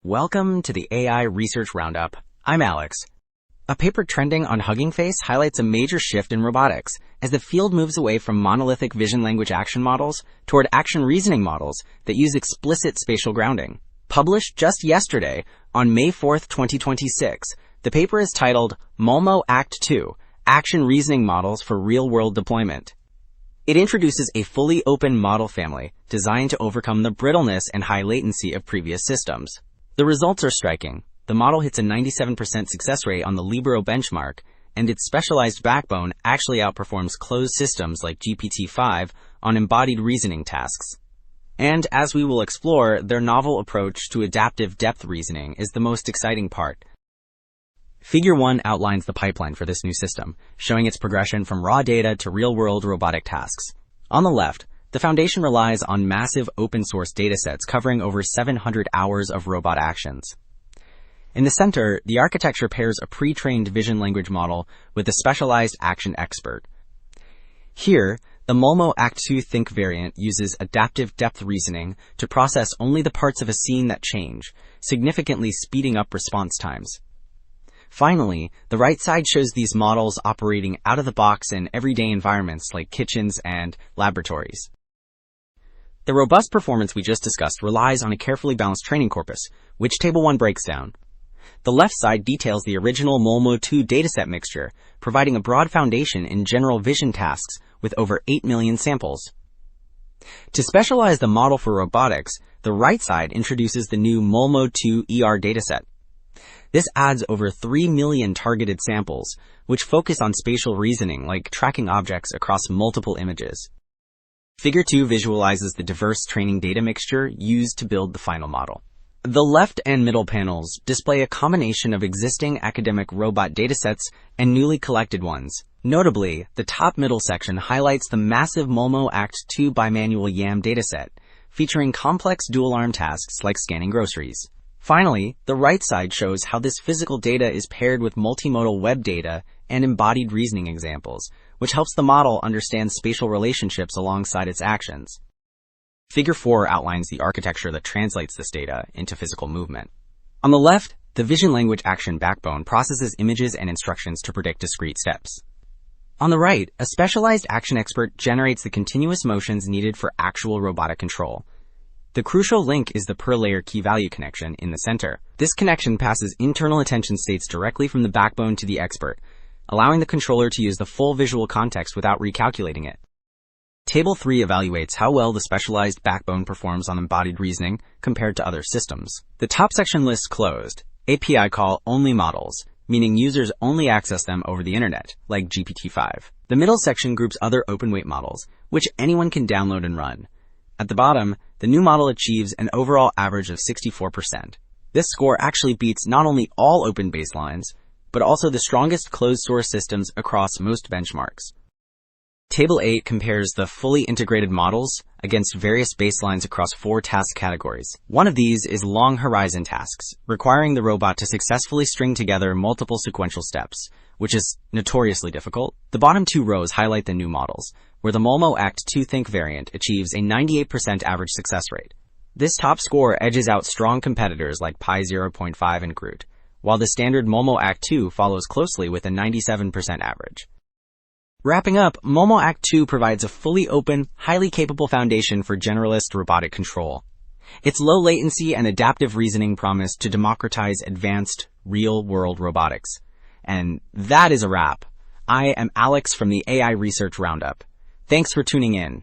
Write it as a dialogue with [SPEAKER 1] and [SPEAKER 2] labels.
[SPEAKER 1] Welcome to the AI Research Roundup. I'm Alex. A paper trending on Hugging Face highlights a major shift in robotics as the field moves away from monolithic vision-language action models toward action reasoning models that use explicit spatial grounding. Published just yesterday on May 4, 2026, the paper is titled MolmoAct2, Action Reasoning Models for Real-World Deployment. It introduces a fully open model family designed to overcome the brittleness and high latency of previous systems. The results are striking. The model hits a 97% success rate on the Libero benchmark, and its specialized backbone actually outperforms closed systems like GPT-5 on embodied reasoning tasks. And as we will explore, their novel approach to adaptive depth reasoning is the most exciting part. Figure 1 outlines the pipeline for this new system, showing its progression from raw data to real-world robotic tasks. On the left, the foundation relies on massive open-source datasets covering over 700 hours of robot actions. In the center, the architecture pairs a pre-trained vision language model with a specialized action expert. Here, the MolmoAct2 Think variant uses adaptive depth reasoning to process only the parts of a scene that change, significantly speeding up response times. Finally, the right side shows these models operating out of the box in everyday environments like kitchens and laboratories. The robust performance we just discussed relies on a carefully balanced training corpus, which Table 1 breaks down. The left side details the original MolmoAct2 dataset mixture, providing a broad foundation in general vision tasks with over 8 million samples. To specialize the model for robotics, the right side introduces the new MolmoAct2 ER dataset. This adds over 3 million targeted samples, which focus on spatial reasoning like tracking objects across multiple images. Figure 2 visualizes the diverse training data mixture used to build the final model. The left and middle panels display a combination of existing academic robot datasets and newly collected ones. Notably, the top middle section highlights the massive MolmoAct2 bimanual YAM dataset, featuring complex dual-arm tasks like scanning groceries. Finally, the right side shows how this physical data is paired with multimodal web data and embodied reasoning examples, which helps the model understand spatial relationships alongside its actions. Figure 4 outlines the architecture that translates this data into physical movement. On the left, the vision language action backbone processes images and instructions to predict discrete steps. On the right, a specialized action expert generates the continuous motions needed for actual robotic control. The crucial link is the per-layer key-value connection in the center. This connection passes internal attention states directly from the backbone to the expert, allowing the controller to use the full visual context without recalculating it. Table 3 evaluates how well the specialized backbone performs on embodied reasoning compared to other systems. The top section lists closed, API call-only models, meaning users only access them over the internet, like GPT-5. The middle section groups other open-weight models, which anyone can download and run. At the bottom, the new model achieves an overall average of 64%. This score actually beats not only all open baselines, but also the strongest closed-source systems across most benchmarks. Table 8 compares the fully integrated models against various baselines across 4 task categories. One of these is long horizon tasks, requiring the robot to successfully string together multiple sequential steps, which is notoriously difficult. The bottom 2 rows highlight the new models, where the MolmoAct2 Think variant achieves a 98% average success rate. This top score edges out strong competitors like Pi 0.5 and Groot, while the standard MolmoAct2 follows closely with a 97% average. Wrapping up, MolmoAct2 provides a fully open, highly capable foundation for generalist robotic control. Its low latency and adaptive reasoning promise to democratize advanced, real-world robotics. And that is a wrap. I am Alex from the AI Research Roundup. Thanks for tuning in.